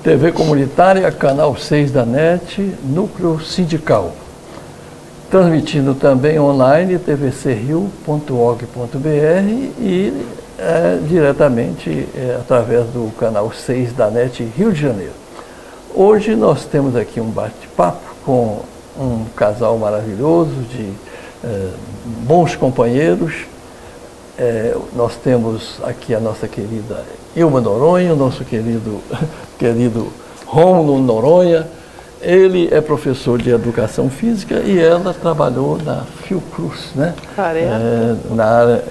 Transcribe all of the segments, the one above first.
TV Comunitária, Canal 6 da NET, Núcleo Sindical. Transmitindo também online, tvcrio.org.br e diretamente através do Canal 6 da NET Rio de Janeiro. Hoje nós temos aqui um bate-papo com um casal maravilhoso de bons companheiros. Nós temos aqui a nossa querida Ilma Noronha, o nosso querido Rômulo Noronha. Ele é professor de Educação Física e ela trabalhou na Fiocruz, né? Na área,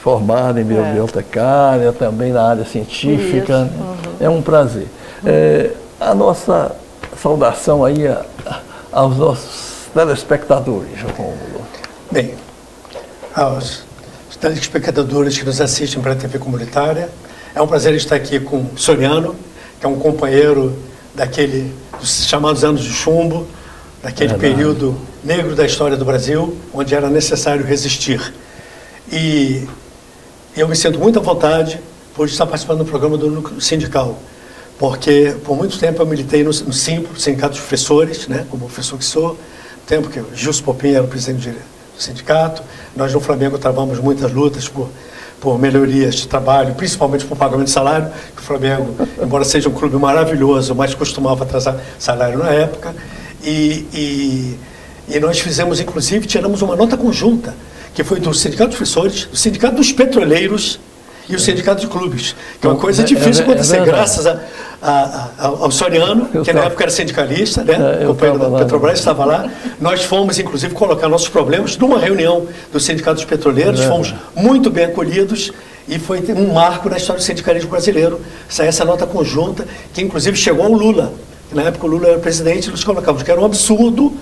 formada em bibliotecária, também na área científica. Né? É um prazer. A nossa saudação aí aos nossos telespectadores, Rômulo. Bem, aos telespectadores que nos assistem pela TV Comunitária, é um prazer estar aqui com o Soriano, que é um companheiro dos chamados anos de chumbo, daquele período negro da história do Brasil, onde era necessário resistir. E eu me sinto muito à vontade por estar participando do programa do Núcleo Sindical, porque por muito tempo eu militei no SIMPRO, Sindicato de Professores, né, como professor que sou, no tempo que o Gilson Popinho era o presidente do sindicato. Nós no Flamengo travamos muitas lutas por melhorias de trabalho, principalmente por pagamento de salário, que o Flamengo, embora seja um clube maravilhoso, mas costumava atrasar salário na época. E nós fizemos, inclusive, tiramos uma nota conjunta, que foi do Sindicato de Professores, do Sindicato dos Petroleiros e o Sindicato de Clubes, que é uma coisa difícil de acontecer, graças ao Soriano, que na época era sindicalista, né? O companheiro da Petrobras estava lá. Nós fomos, inclusive, colocar nossos problemas numa reunião do Sindicato dos Petroleiros, fomos muito bem acolhidos e foi um marco na história do sindicalismo brasileiro, essa nota conjunta, que inclusive chegou ao Lula, que na época o Lula era presidente, e nós colocávamos que era um absurdo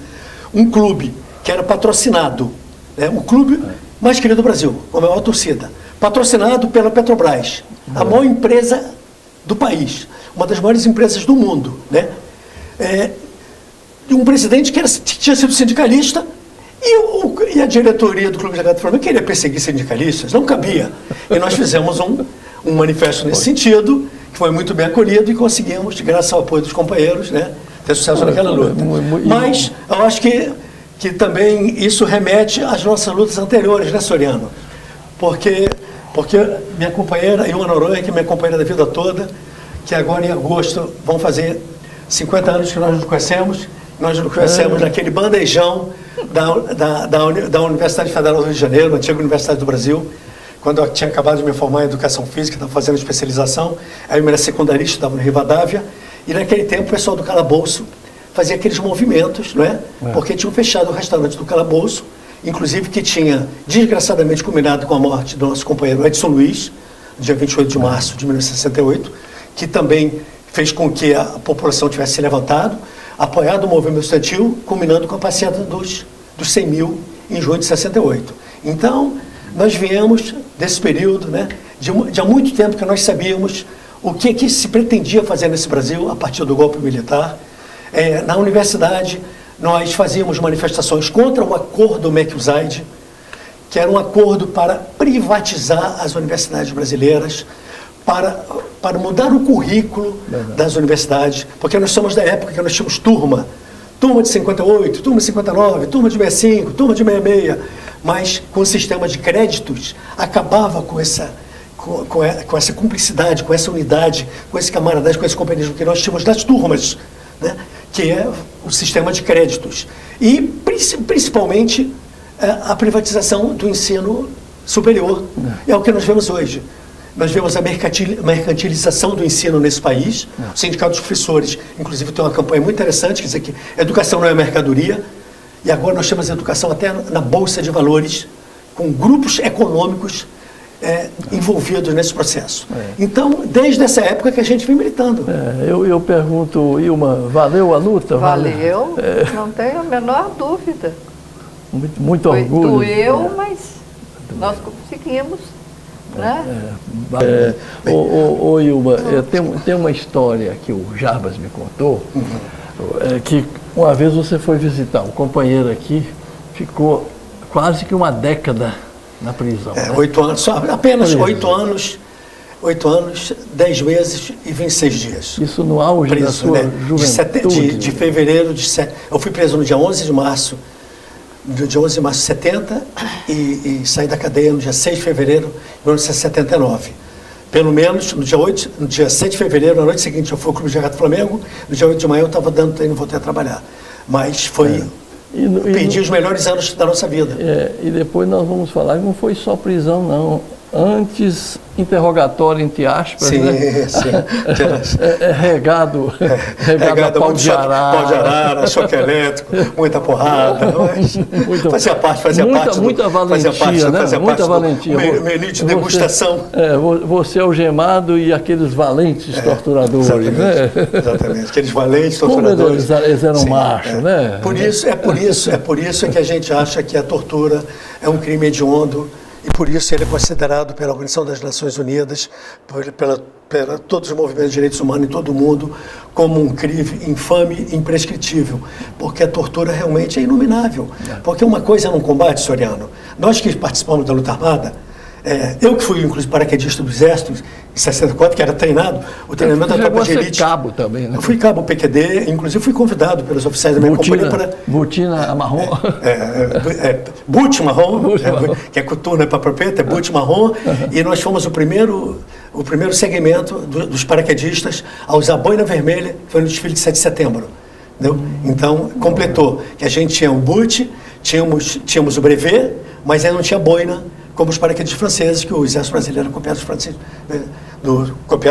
um clube que era patrocinado, né? O clube mais querido do Brasil, com a maior torcida, patrocinado pela Petrobras, a maior empresa do país, uma das maiores empresas do mundo, né? Um presidente que tinha sido sindicalista e a diretoria do Clube de Regata do Flamengo queria perseguir sindicalistas, não cabia. E nós fizemos um manifesto nesse sentido, que foi muito bem acolhido e conseguimos, graças ao apoio dos companheiros, né, ter sucesso naquela luta. Mas eu acho que também isso remete às nossas lutas anteriores, né, Soriano? Porque minha companheira, Ilma Noronha, que é minha companheira da vida toda, que agora em agosto vão fazer 50 anos que nós nos conhecemos. Nós nos conhecemos naquele bandejão da Universidade Federal do Rio de Janeiro, antiga Universidade do Brasil, quando eu tinha acabado de me formar em Educação Física, estava fazendo especialização, aí eu era secundarista, estava no Rivadavia, e naquele tempo o pessoal do Calabouço fazia aqueles movimentos, não é? Porque tinham fechado o restaurante do Calabouço, inclusive que tinha desgraçadamente combinado com a morte do nosso companheiro Edson Luiz, dia 28 de março de 1968, que também fez com que a população tivesse se levantado, apoiado o movimento estudantil, culminando com a passeata dos 100 mil em junho de 68. Então, nós viemos desse período, né, de há muito tempo que nós sabíamos o que se pretendia fazer nesse Brasil a partir do golpe militar. Na universidade, nós fazíamos manifestações contra o acordo MEC-USAID, que era um acordo para privatizar as universidades brasileiras, para mudar o currículo das universidades, porque nós somos da época que nós tínhamos turma de 58, turma de 59, turma de 65, turma de 66, mas com o sistema de créditos acabava com essa cumplicidade, com essa unidade, com esse camaradagem, com esse companheirismo que nós tínhamos das turmas, né? Que é o sistema de créditos. E, principalmente, a privatização do ensino superior. É o que nós vemos hoje. Nós vemos a mercantilização do ensino nesse país. O Sindicato dos Professores, inclusive, tem uma campanha muito interessante, que diz que educação não é mercadoria. E agora nós temos educação até na Bolsa de Valores, com grupos econômicos envolvidos nesse processo. Então, desde essa época que a gente vem militando. Eu pergunto, Ilma, valeu a luta? Valeu, não tenho a menor dúvida. Muito orgulho. Doeu, mas nós conseguimos. Né? Ilma, tem uma história que o Jarbas me contou, que uma vez você foi visitar um companheiro aqui, ficou quase que uma década na prisão. 8 anos, apenas 8 anos. 8 anos, 10 meses e 26 dias. Isso no auge preso, da sua juventude? De fevereiro, eu fui preso no dia 11 de março, de 11 de março de 70 e saí da cadeia no dia 6 de fevereiro de 1979. Pelo menos no dia 7 de fevereiro, na noite seguinte, eu fui ao Clube de Regata Flamengo, no dia 8 de maio eu estava dando treino e voltei a trabalhar. Mas foi... perdi os melhores anos da nossa vida. E depois nós vamos falar que não foi só prisão, não. Antes, interrogatório, entre aspas, sim, né? Sim. regado a pau de arara, choque elétrico, muita porrada. Fazia parte. Muita valentia, né? Muita valentia. Menu de degustação. Você algemado e aqueles valentes torturadores. Exatamente, né? Exatamente. Aqueles valentes torturadores. Como eles eram machos, né? Por isso que a gente acha que a tortura é um crime hediondo. E por isso ele é considerado pela Organização das Nações Unidas, pela todos os movimentos de direitos humanos em todo o mundo, como um crime infame e imprescritível. Porque a tortura realmente é inominável. Porque uma coisa é num combate, Soriano. Nós que participamos da luta armada, eu que fui, inclusive, paraquedista do Exército, em 64, que era treinado, o treinamento da tropa de elite. Cabo também, né? Eu fui cabo PQD, inclusive fui convidado pelos oficiais da minha companhia para... Botina marrom? Boot marrom, que é coturno para propeta, é boot marrom, e nós fomos o primeiro segmento dos paraquedistas a usar boina vermelha, que foi no desfile de 7 de setembro. Entendeu? Então, completou, que a gente tinha o boot, tínhamos o brevet, mas aí não tinha boina, como os paraquedistas franceses, que o exército brasileiro copiado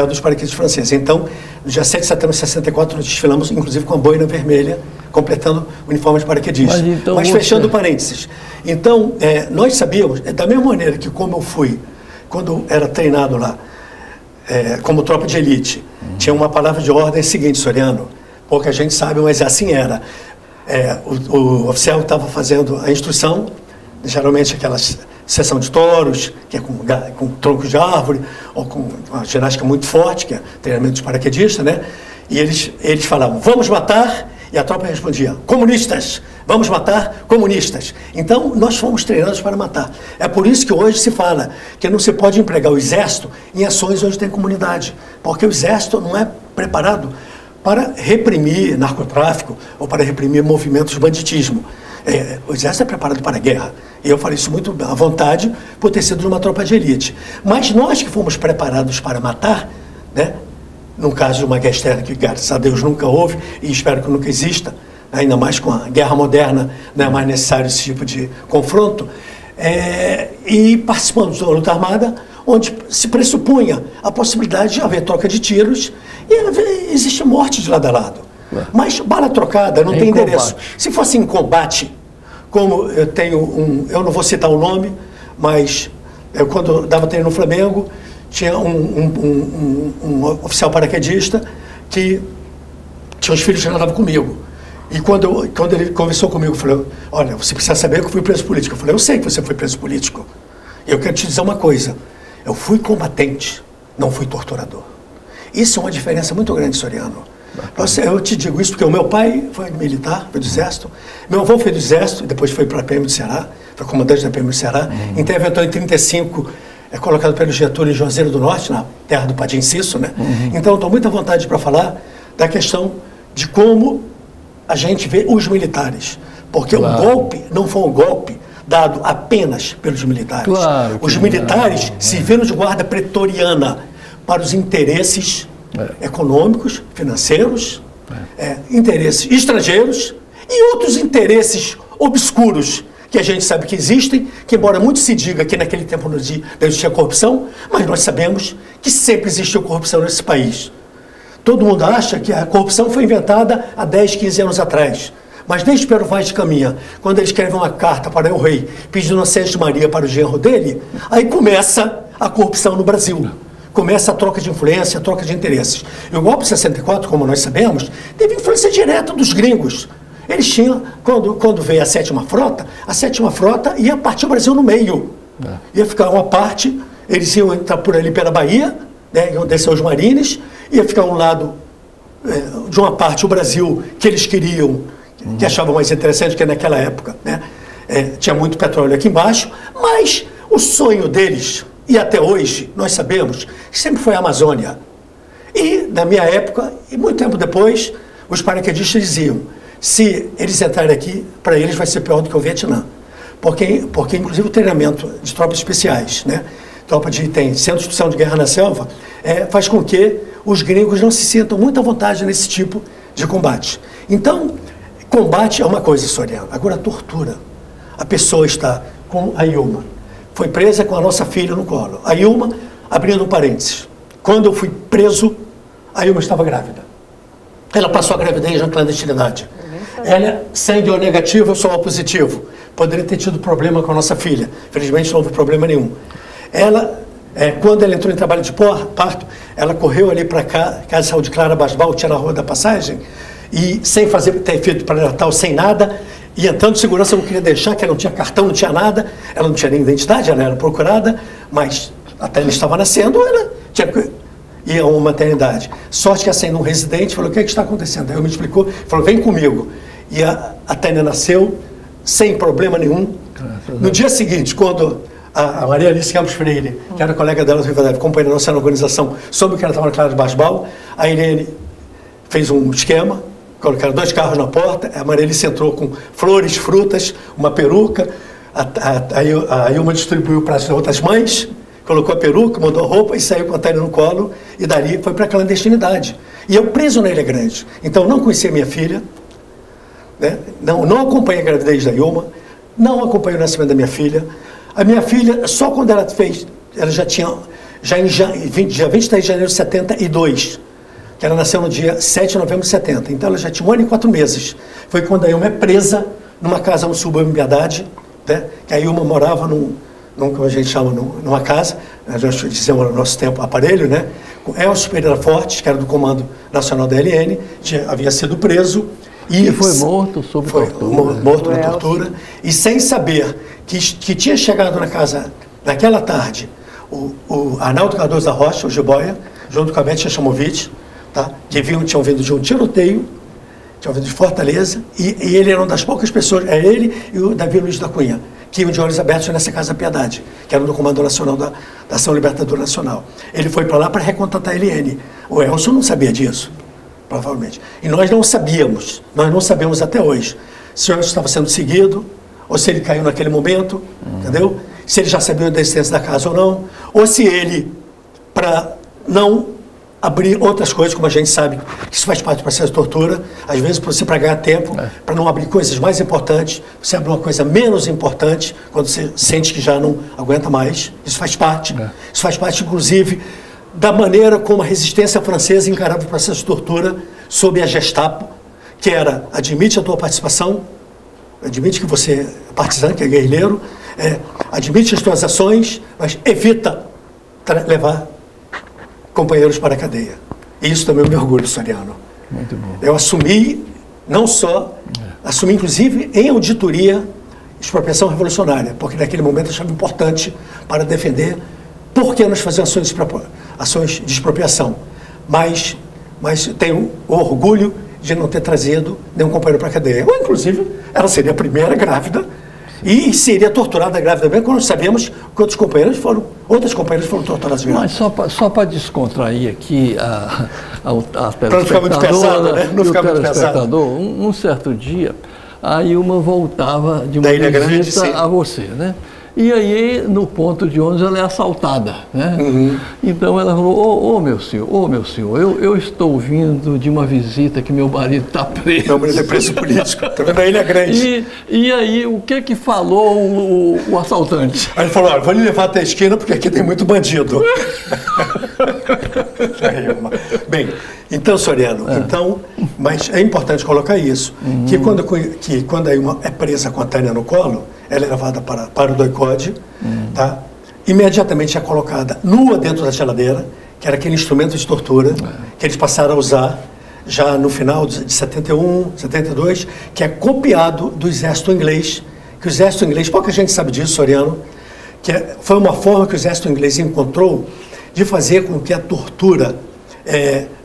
dos paraquedistas franceses. Então, no dia 7 de setembro de 64, nós desfilamos, inclusive, com a boina vermelha, completando o uniforme de paraquedistas. Mas fechando parênteses. Então, nós sabíamos, da mesma maneira que como eu fui, quando era treinado lá, como tropa de elite, tinha uma palavra de ordem seguinte, Soriano, pouca gente sabe, mas assim era. O oficial estava fazendo a instrução, geralmente aquelas sessão de touros, que é com troncos de árvore, ou com uma ginástica muito forte, que é treinamento dos paraquedistas, né? E eles falavam, vamos matar, e a tropa respondia, comunistas, vamos matar comunistas. Então, nós fomos treinados para matar. É por isso que hoje se fala que não se pode empregar o exército em ações onde tem comunidade, porque o exército não é preparado para reprimir narcotráfico ou para reprimir movimentos de banditismo. O exército é preparado para a guerra. E eu falei isso muito à vontade por ter sido uma tropa de elite. Mas nós que fomos preparados para matar, né, no caso de uma guerra externa, que graças a Deus nunca houve e espero que nunca exista, ainda mais com a guerra moderna, não é mais necessário esse tipo de confronto, e participamos de uma luta armada onde se pressupunha a possibilidade de haver troca de tiros e existe morte de lado a lado. Mas bala trocada não tem endereço. Se fosse em combate, como eu tenho eu não vou citar o nome, mas quando dava treino no Flamengo, tinha um oficial paraquedista que tinha os filhos que andavam comigo. E quando ele conversou comigo, falou, olha, você precisa saber que eu fui preso político. Eu falei, eu sei que você foi preso político. E eu quero te dizer uma coisa, eu fui combatente, não fui torturador. Isso é uma diferença muito grande, Soriano. Eu te digo isso porque o meu pai foi militar, foi do Exército, meu avô foi do Exército, depois foi para a PM do Ceará, foi comandante da PM do Ceará, interventou em 1935, colocado pelo Getúlio em Juazeiro do Norte, na terra do Padim Cisso, né? Então, estou muito à vontade para falar da questão de como a gente vê os militares, porque o golpe não foi um golpe dado apenas pelos militares. Os militares serviram de guarda pretoriana para os interesses econômicos, financeiros, interesses estrangeiros e outros interesses obscuros que a gente sabe que existem, que embora muito se diga que naquele tempo não existia corrupção, mas nós sabemos que sempre existiu corrupção nesse país. Todo mundo acha que a corrupção foi inventada há 10, 15 anos atrás. Mas desde Pedro Vaz de Caminha, quando ele escreve uma carta para o rei pedindo a Sérgio Maria para o genro dele, aí começa a corrupção no Brasil. Começa a troca de influência, a troca de interesses. E o golpe de 64, como nós sabemos, teve influência direta dos gringos. Eles tinham, quando veio a sétima frota ia partir o Brasil no meio. Ia ficar uma parte, eles iam entrar por ali pela Bahia, né, iam descer os marines, ia ficar um lado, de uma parte, o Brasil, que eles queriam, que achavam mais interessante, que naquela época, né, tinha muito petróleo aqui embaixo, mas o sonho deles e até hoje, nós sabemos que sempre foi a Amazônia. E, na minha época, e muito tempo depois, os paraquedistas diziam, se eles entrarem aqui, para eles vai ser pior do que o Vietnã. Porque inclusive, o treinamento de tropas especiais, né? Tem Centro de Instrução de Guerra na Selva, faz com que os gringos não se sintam muito à vontade nesse tipo de combate. Então, combate é uma coisa, Soriano. Agora, tortura. A pessoa está com a Ilma. Foi presa com a nossa filha no colo. A Ilma, abrindo um parênteses. Quando eu fui preso, a Ilma estava grávida. Ela passou a gravidez na clandestinidade. Ela é sangue O negativo, eu sou O positivo. Poderia ter tido problema com a nossa filha. Felizmente não houve problema nenhum. Ela, quando ela entrou em trabalho de parto, ela correu ali para cá, Casa de Saúde Clara Basbal, tinha na Rua da Passagem, e sem ter feito pré-natal, sem nada, e entrando de segurança, eu não queria deixar, que ela não tinha cartão, não tinha nada, ela não tinha nem identidade, ela era procurada, mas até ela estava nascendo, ela tinha que ir a uma maternidade. Sorte que ia saindo um residente, falou, o que está acontecendo? Aí eu me explicou, falou, vem comigo. E a Tânia nasceu, sem problema nenhum. No dia seguinte, quando a Maria Alice Campos Freire, que era colega dela, companheira nossa na organização, soube que ela estava na Clara de Basbal, a Irene fez um esquema, colocaram 2 carros na porta, a Maria Alice entrou com flores, frutas, uma peruca, a Ilma distribuiu para as outras mães, colocou a peruca, mandou a roupa e saiu com a Tânia no colo, e dali foi para a clandestinidade. E eu preso na Ilha Grande. Então, não conhecia minha filha, né? Não acompanhei a gravidez da Ilma, não acompanhei o nascimento da minha filha. A minha filha, só quando ela fez, ela já tinha, dia 23 de janeiro de 72, que ela nasceu no dia 7 de novembro de 70, então ela já tinha 1 ano e 4 meses. Foi quando a Ilma é presa numa casa no subúrbio de Piedade, né? Que a Ilma morava como a gente chama, numa casa, nós dizemos no nosso tempo aparelho, né? Com Elcio Pereira Fortes, que era do Comando Nacional da LN, havia sido preso. E foi morto sob tortura. Morto na tortura. E sem saber que tinha chegado na casa, naquela tarde, o Arnaldo Cardoso da Rocha, o Jiboia, junto com a Beth Chamovitch, tá? Que tinham vindo de um tiroteio, tinham vindo de Fortaleza, e ele era uma das poucas pessoas, ele e o Davi Luiz da Cunha, que iam de olhos abertos nessa Casa Piedade, que era do Comando Nacional da Ação Libertadora Nacional. Ele foi para lá para recontratar a LN. O Elcio não sabia disso. Provavelmente. E nós não sabemos até hoje se o Elcio estava sendo seguido, ou se ele caiu naquele momento, entendeu? Se ele já sabia da existência da casa ou não, ou se ele, para não abrir outras coisas, como a gente sabe, que isso faz parte do processo de tortura, às vezes para ganhar tempo, para não abrir coisas mais importantes, você abre uma coisa menos importante, quando você sente que já não aguenta mais, isso faz parte. Isso faz parte, inclusive, da maneira como a resistência francesa encarava o processo de tortura sob a Gestapo, que era, admite a tua participação, admite que você é partizano, que é guerrilheiro, admite as tuas ações, mas evita levar companheiros para a cadeia. E isso também é um meu orgulho, Soriano. Muito bom. Eu assumi, não só, assumi inclusive em auditoria, expropriação revolucionária, porque naquele momento eu achava importante para defender por que nós fazíamos ações de expropriação. Mas tenho o orgulho de não ter trazido nenhum companheiro para a cadeia. Ou, inclusive, ela seria a primeira grávida e seria torturada grávida mesmo, quando nós sabemos que outros companheiros foram torturados grávidos. Mas só para descontrair aqui a para não ficar muito pesado, né? Não ficar muito pesado. Um certo dia, a Ilma voltava de uma visita a você, né? E aí, no ponto de ônibus, ela é assaltada, né? Então ela falou, ô meu senhor, eu estou vindo de uma visita que meu marido está preso. Meu marido é preso político, está vendo a Ilha Grande. E aí, o que falou o assaltante? Aí ele falou, olha, vou lhe levar até a esquina, porque aqui tem muito bandido. Bem, então, Soriano, mas é importante colocar isso, que quando a Ilma é presa com a Tânia no colo, ela é levada para o doicode, tá? Imediatamente é colocada nua dentro da geladeira, que era aquele instrumento de tortura que eles passaram a usar já no final de 71, 72, que é copiado do exército inglês, que o exército inglês, pouca gente sabe disso, Soriano, que foi uma forma que o exército inglês encontrou de fazer com que a tortura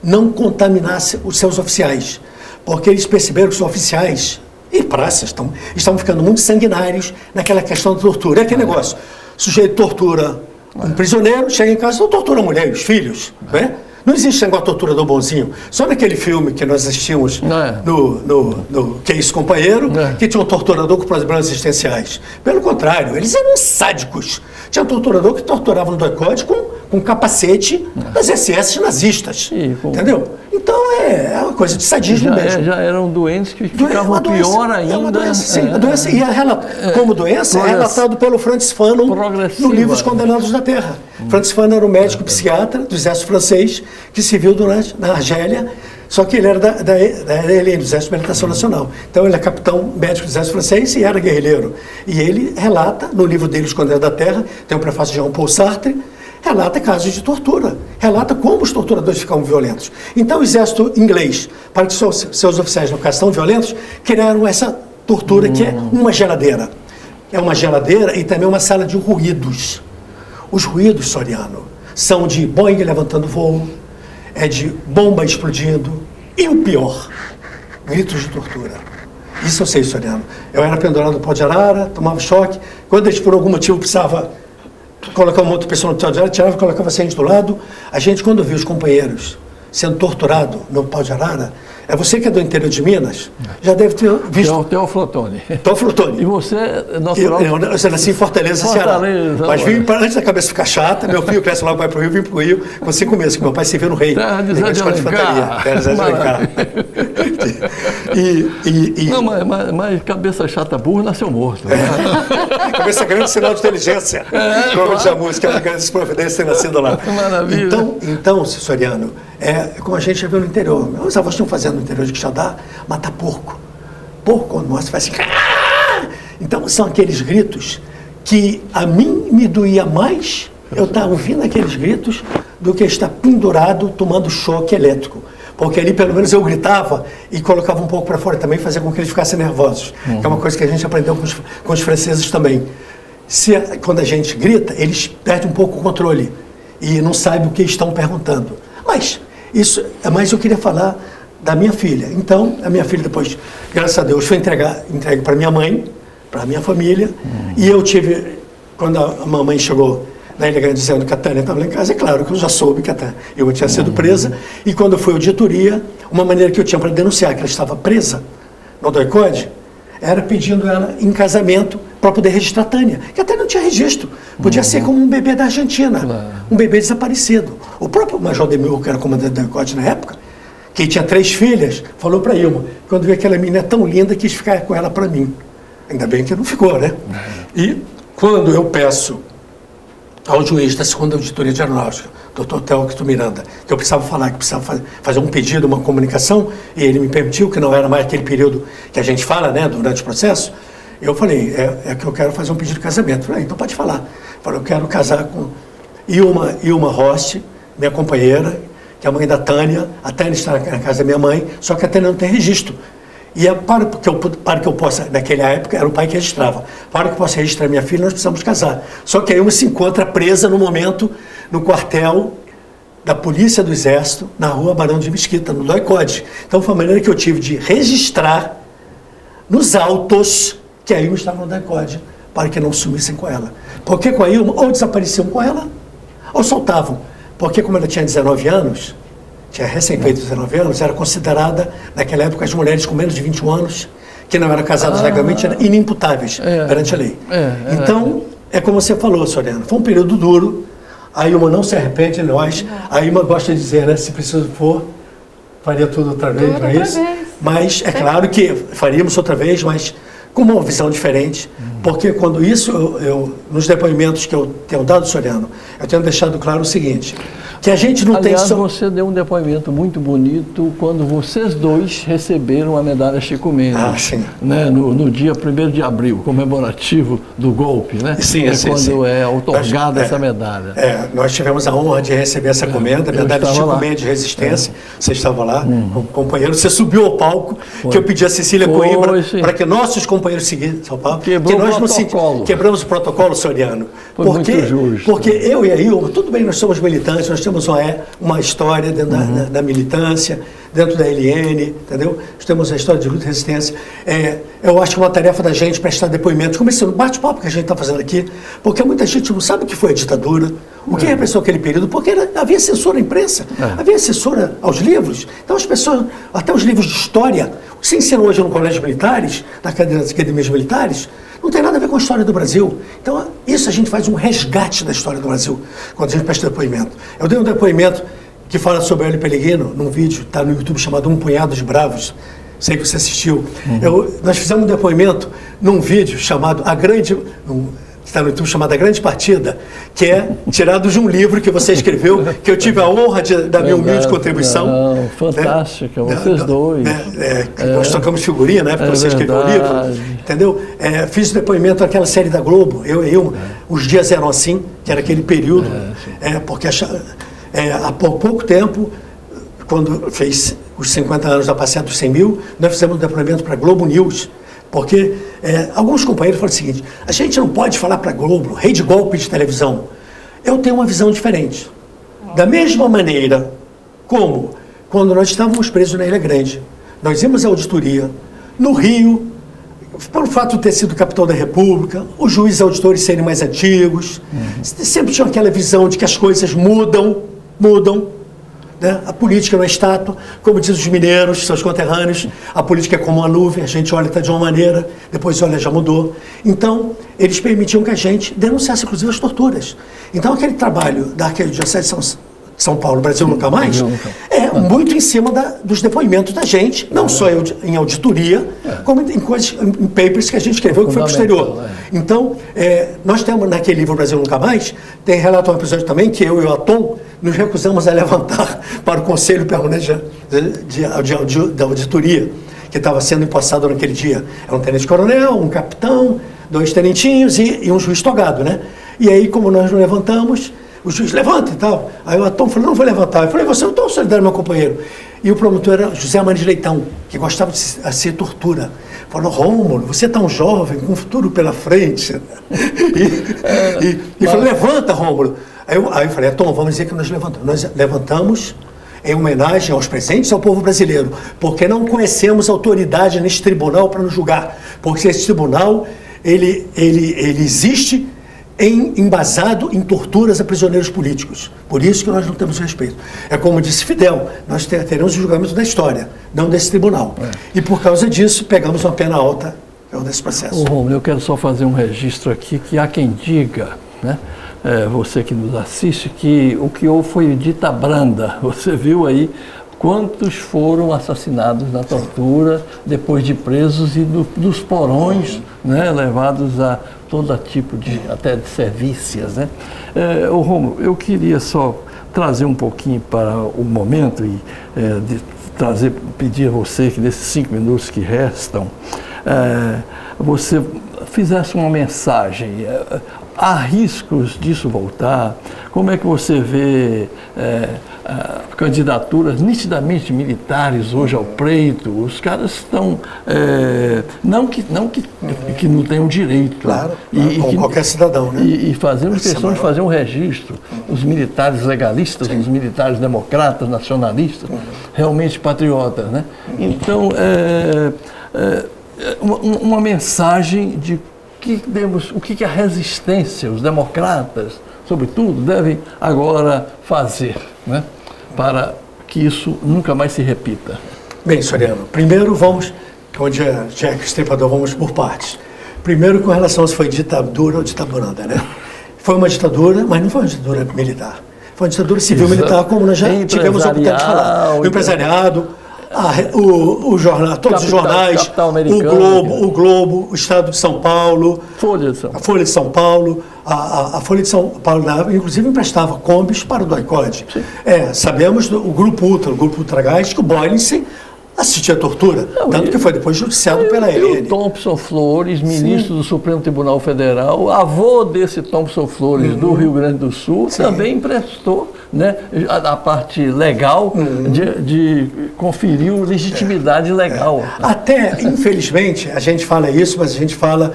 não contaminasse os seus oficiais, porque eles perceberam que os oficiais e praças estavam ficando muito sanguinários naquela questão da tortura. É aquele negócio, o sujeito tortura Um prisioneiro chega em casa e tortura a mulher e os filhos, né? Não existe negócio de tortura do bonzinho. Só naquele filme que nós assistimos no Que é Isso, Companheiro, que tinha um torturador com problemas existenciais. Pelo contrário, eles eram sádicos. Tinha um torturador que torturava no doicode com capacete das SS nazistas. Entendeu? Então é uma coisa de sadismo mesmo. Já eram doentes que ficavam pior ainda. É uma doença, sim. A doença, e como doença é relatado pelo Francis Fanon no livro Os Condenados da Terra. Francis Fanon era um médico psiquiatra do exército francês que serviu na Argélia, só que ele era da ELN, do Exército de Libertação Nacional. Então ele é capitão médico do exército francês e era guerrilheiro. E ele relata, no livro dele Os Condenados da Terra, tem um prefácio de Jean-Paul Sartre, relata casos de tortura, relata como os torturadores ficavam violentos. Então o exército inglês, para que seus oficiais não ficassem tão violentos, criaram essa tortura que é uma geladeira. É uma geladeira e também uma sala de ruídos. Os ruídos, Soriano, são de Boeing levantando voo, é de bomba explodindo e o pior, gritos de tortura. Isso eu sei, Soriano. Eu era pendurado no pau de arara, tomava choque. Quando eles por algum motivo precisavam colocar uma outra pessoa no pau de arara, tirava e colocava a gente do lado. A gente, quando viu os companheiros sendo torturado no pau de arara, é você que é do interior de Minas, já deve ter visto. Teoflotone. Teoflotone. E você é natural? Eu nasci em Fortaleza, Ceará. Mas vim antes da cabeça ficar chata, meu filho cresce logo, vai para o Rio, vim para o Rio com 5 meses, que meu pai serviu no Rei. Terra de Zé de Alencar. Não, mas cabeça chata burro nasceu morto. Né? Cabeça grande, sinal de inteligência. Como diz a música, a grande providência ter nascido lá. Maravilha. Então, Soriano, é como a gente já viu no interior. Meus avós estão fazendo no interior de Quixadá, matar porco. Porco, quando mostra, faz assim. Então, são aqueles gritos que a mim me doía mais eu estar ouvindo aqueles gritos do que estar pendurado tomando choque elétrico. Porque ali, pelo menos, eu gritava e colocava um pouco para fora também, fazia com que eles ficassem nervosos. Que é uma coisa que a gente aprendeu com os franceses também. Quando a gente grita, eles perdem um pouco o controle e não sabem o que estão perguntando. Mas eu queria falar da minha filha. Então, a minha filha depois, graças a Deus, foi entregue para minha mãe, para a minha família. E eu tive, quando a mamãe chegou na Ilha Grande dizendo que a Tânia estava lá em casa, é claro que eu já soube que eu tinha sido presa. E quando foi a auditoria, uma maneira que eu tinha para denunciar que ela estava presa no doicode, era pedindo ela em casamento para poder registrar a Tânia, que até não tinha registro. Podia ser como um bebê da Argentina, um bebê desaparecido. O próprio Major Demil, que era comandante do doicode na época, que tinha 3 filhas, falou para Ilma, quando viu aquela menina tão linda, quis ficar com ela para mim. Ainda bem que não ficou, né? E quando eu peço ao juiz da segunda auditoria de aeronáutica, Dr. Teócrito Miranda, que eu precisava falar, que precisava fazer um pedido, uma comunicação, e ele me permitiu, que não era mais aquele período que a gente fala, né, durante o processo, eu falei, é que eu quero fazer um pedido de casamento. Eu falei, então pode falar. Eu falei, eu quero casar com Ilma Roste, minha companheira, que é a mãe da Tânia. A Tânia está na casa da minha mãe, só que a Tânia não tem registro. E para que eu possa, naquela época, era o pai que registrava. Para que eu possa registrar minha filha, nós precisamos casar. Só que a Ilma se encontra presa no momento, no quartel da Polícia do Exército, na rua Barão de Mesquita, no doicode. Então foi a maneira que eu tive de registrar nos autos que a Ilma estava no doicode, para que não sumissem com ela. Porque com a Ilma, ou desapareciam com ela, ou soltavam. Porque como ela tinha 19 anos, tinha recém-feito 19 anos, era considerada, naquela época, as mulheres com menos de 21 anos, que não eram casadas legalmente, eram inimputáveis perante a lei. Então, é como você falou, Soriano, foi um período duro, a Ilma não se arrepende, nós, a Ilma gosta de dizer, né, se preciso for, faria tudo outra vez para isso, mas é claro que faríamos outra vez, mas com uma visão diferente, porque quando isso, nos depoimentos que eu tenho dado, Soriano, eu tenho deixado claro o seguinte, que a gente não tem... Aliás, você deu um depoimento muito bonito quando vocês dois receberam a medalha Chico Mendes, sim. Né, no dia 1º de abril, comemorativo do golpe, né? Sim, quando é outorgada essa medalha. Nós tivemos a honra de receber essa comenda, a medalha Chico Mendes de Resistência. Você estava lá, companheiro, você subiu ao palco, que eu pedi a Cecília Coimbra para que nossos companheiros seguissem ao palco. Quebramos o protocolo, Soriano. Foi muito justo. Porque eu e a Ilma, tudo bem, nós somos militantes, nós temos uma história dentro da militância, dentro da LN, entendeu? Nós temos a história de luta e resistência. Eu acho que é uma tarefa da gente prestar depoimentos, como esse bate-papo que a gente está fazendo aqui, porque muita gente não sabe o que foi a ditadura, o que representou aquele período, porque havia censura à imprensa, havia censura aos livros. Então as pessoas, até os livros de história, se ensinam hoje no colégio militares, nas academias militares, não tem nada a ver com a história do Brasil. Então, isso a gente faz um resgate da história do Brasil, quando a gente presta depoimento. Eu dei um depoimento que fala sobre o Hélio Pellegrino, num vídeo, está no YouTube, chamado Um Punhado de Bravos, sei que você assistiu. Nós fizemos um depoimento num vídeo chamado está no YouTube, chamado A Grande Partida, que é tirado de um livro que você escreveu, que eu tive a honra da minha humilde contribuição. Fantástica, vocês dois. Nós trocamos figurinha, né? Porque você escreveu o livro, entendeu? Fiz o depoimento naquela série da Globo, Os Dias Eram Assim, que era aquele período, porque há pouco tempo, quando fez os 50 anos da passeata dos 100 mil, nós fizemos um depoimento para a Globo News, porque alguns companheiros falam o seguinte: a gente não pode falar para a Globo, rei de golpe de televisão. Eu tenho uma visão diferente. Da mesma maneira como quando nós estávamos presos na Ilha Grande, nós íamos à auditoria, no Rio, pelo fato de ter sido capitão da República, os juízes auditores serem mais antigos, sempre tinham aquela visão de que as coisas mudam. Né? A política não é estátua, como dizem os mineiros, seus conterrâneos, a política é como uma nuvem, a gente olha está de uma maneira, depois olha já mudou. Então, eles permitiam que a gente denunciasse, inclusive, as torturas. Então, aquele trabalho da Arquidiocese de São Paulo, Brasil Nunca Mais, muito em cima dos depoimentos da gente, não só em auditoria, como em papers que a gente escreveu, que foi posterior. Então, nós temos naquele livro Brasil Nunca Mais, tem relato um episódio também que eu e o Atom nos recusamos a levantar para o Conselho Permanente da Auditoria, que estava sendo empossado naquele dia. Era um tenente-coronel, um capitão, 2 tenentinhos e um juiz togado, né? E aí, como nós não levantamos, o juiz levanta e tal. Aí o Atom falou: não vou levantar. Eu falei: você não está solidário, meu companheiro. E o promotor era José Manes Leitão, que gostava de ser tortura. Falou: Rômulo, você é tão jovem, com um futuro pela frente. E falou: levanta, Rômulo. Aí eu falei: Tom, vamos dizer que nós levantamos. Nós levantamos em homenagem aos presentes ao povo brasileiro, porque não conhecemos autoridade nesse tribunal para nos julgar. Porque esse tribunal, ele existe embasado em torturas a prisioneiros políticos. Por isso que nós não temos respeito. É como disse Fidel, nós teremos o julgamento da história, não desse tribunal. E por causa disso, pegamos uma pena alta desse processo. Romulo, eu quero só fazer um registro aqui, que há quem diga, né, você que nos assiste, que o que houve foi dita branda. Você viu aí quantos foram assassinados na tortura, depois de presos e dos porões, né, levados a todo tipo até de servícias, né? Rômulo, eu queria só trazer um pouquinho para o momento e pedir a você que nesses 5 minutos que restam, você fizesse uma mensagem. Há riscos disso voltar? Como é que você vê candidaturas nitidamente militares hoje ao pleito? Os caras estão... não que não tenham direito. Claro, como qualquer cidadão, né? E fazemos questão de fazer um registro. Os militares legalistas, os militares democratas, nacionalistas, realmente patriotas, né? Então, uma mensagem de o que a resistência, os democratas, sobretudo, devem agora fazer, né, para que isso nunca mais se repita. Bem, Soriano, primeiro onde é Jack Estripador, vamos por partes. Primeiro, com relação a se foi ditadura ou ditaduranda, né? Foi uma ditadura, mas não foi uma ditadura militar. Foi uma ditadura civil-militar, como nós já tivemos a oportunidade de falar. O empresariado, o jornal, todos os jornais, o Globo, o Estado de São Paulo, a Folha de São Paulo, a Folha de São Paulo, inclusive emprestava combis para o DOI-CODE. Sabemos do Grupo Ultragás, que o Boylensen assistia a tortura, tanto que foi depois judiciado pela LN. O Thompson Flores, ministro do Supremo Tribunal Federal, avô desse Thompson Flores do Rio Grande do Sul, também emprestou, né, a parte legal de conferir legitimidade legal. Até, infelizmente, a gente fala isso, mas a gente fala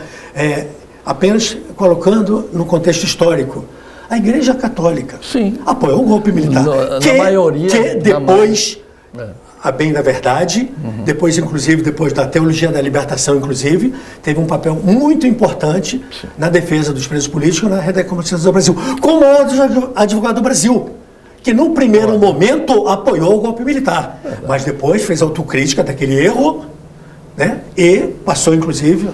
apenas colocando no contexto histórico. A Igreja Católica Sim. apoiou o golpe militar. Na maioria. Que depois, a bem da verdade, depois, inclusive, depois da teologia da libertação, inclusive, teve um papel muito importante na defesa dos presos políticos na redemocratização do Brasil. Como outro advogado do Brasil, que no primeiro momento apoiou o golpe militar, mas depois fez autocrítica daquele erro, né, e passou, inclusive,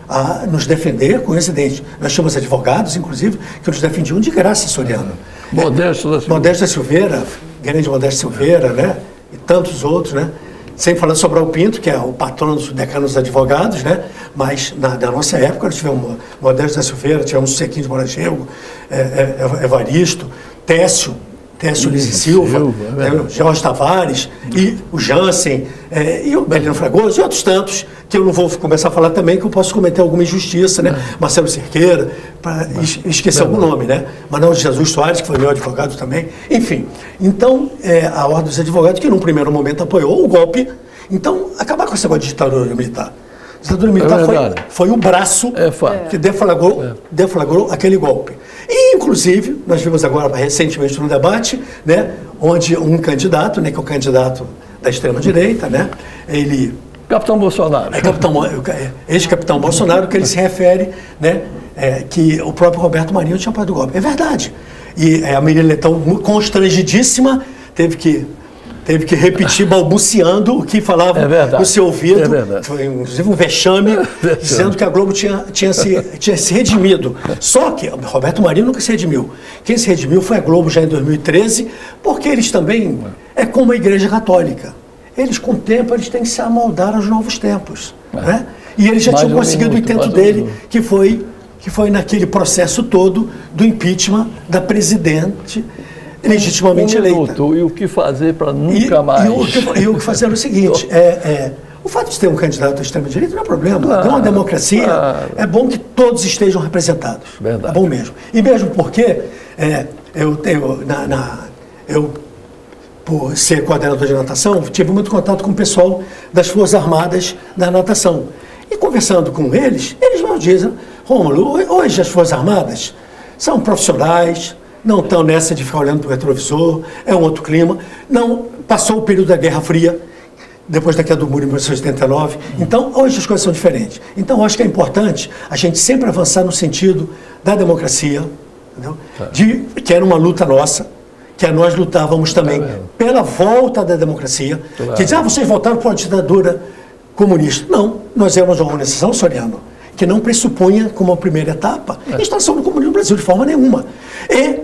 a nos defender com incidente. Nós tínhamos advogados, inclusive, que nos defendiam de graça, Soriano. Modesto da Silveira, grande Modesto Silveira, né? E tantos outros, né? Sem falar sobre o Pinto, que é o patrono dos decanos dos advogados, né? Mas na nossa época nós tivemos Modesto da Silveira, tivemos Sequinho de Moranchego, Evaristo, Técio Luiz e Silva, Jorge Tavares, e o Jansen, e o Belino Fragoso, e outros tantos, que eu não vou começar a falar também, que eu posso cometer alguma injustiça, né? Marcelo Cerqueira, para esquecer algum nome, né? Manuel de Jesus Soares, que foi meu advogado também. Enfim, então, a Ordem dos Advogados, que num primeiro momento apoiou o golpe, então, acabar com esse negócio de ditadura militar. A ditadura militar foi o braço que deflagrou aquele golpe. E, inclusive, nós vimos agora recentemente no debate, né, onde um candidato, né, que é o candidato da extrema-direita, né, ele... Capitão Bolsonaro. Ex-capitão Bolsonaro, que ele se refere, né, que o próprio Roberto Marinho tinha apoiado o golpe. É verdade. E a Marília Leitão, constrangidíssima, teve que repetir, balbuciando o que falava no seu ouvido. Foi, inclusive, um vexame, dizendo que a Globo tinha se redimido. Só que Roberto Marinho nunca se redimiu. Quem se redimiu foi a Globo já em 2013, porque eles também, é como a Igreja Católica. Eles, com o tempo, eles têm que se amoldar aos novos tempos. Né? E eles já tinham conseguido o intento dele, que foi naquele processo todo do impeachment da presidente legitimamente eleita. E o que fazer para nunca mais? E o que fazer é o seguinte, o fato de ter um candidato à extrema-direita não é problema. É uma democracia, é bom que todos estejam representados. Verdade. É bom mesmo. E mesmo porque por ser coordenador de natação, tive muito contato com o pessoal das Forças Armadas da natação. E conversando com eles me dizem, Rômulo, hoje as Forças Armadas são profissionais, não estão nessa de ficar olhando para o retrovisor, é um outro clima. Não passou o período da Guerra Fria, depois da queda do muro em 1989. Então, hoje as coisas são diferentes. Então, eu acho que é importante a gente sempre avançar no sentido da democracia, entendeu? Que era uma luta nossa, que nós lutávamos também pela volta da democracia. Que dizia, vocês voltaram para a ditadura comunista. Não, nós éramos uma organização, Soriano, que não pressupunha como a primeira etapa a instalação do comunismo no Brasil, de forma nenhuma. E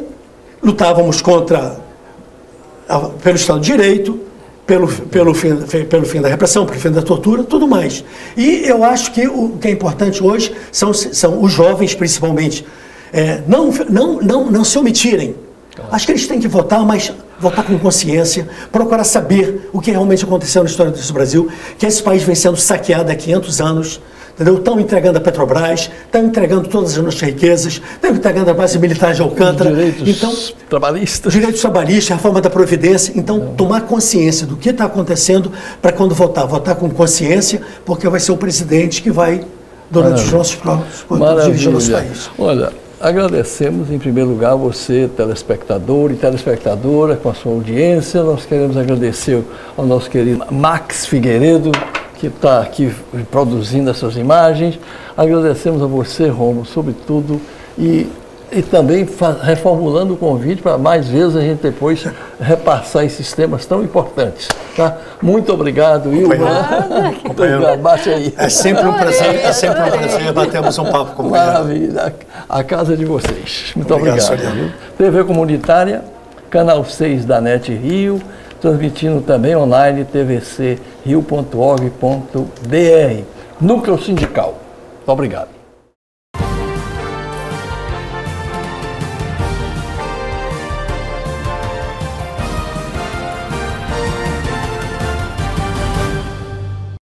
lutávamos pelo Estado de Direito, pelo fim da repressão, pelo fim da tortura, tudo mais. E eu acho que o que é importante hoje são os jovens, principalmente, não se omitirem. Acho que eles têm que votar, mas votar com consciência, procurar saber o que realmente aconteceu na história desse Brasil, que esse país vem sendo saqueado há 500 anos, entendeu? Estão entregando a Petrobras, estão entregando todas as nossas riquezas, estão entregando a base militar de Alcântara. Direitos trabalhistas. Direitos trabalhistas, reforma da Previdência. Então, tomar consciência do que está acontecendo para quando votar com consciência, porque vai ser o presidente que vai, durante os nossos próprios, dirigir o nosso país. Olha, agradecemos, em primeiro lugar, você, telespectador e telespectadora, com a sua audiência. Nós queremos agradecer ao nosso querido Max Figueiredo, que está aqui produzindo essas imagens. Agradecemos a você, Rômulo, sobretudo, e também reformulando o convite para mais vezes a gente depois repassar esses temas tão importantes. Tá? Muito obrigado, Ilma. Muito obrigado, baixa aí. É sempre um prazer batermos um papo com você. Maravilha, a casa de vocês. Muito obrigado. TV Comunitária, Canal 6 da NET Rio, transmitindo também online tvcrio.org.br. Núcleo Sindical. Muito obrigado.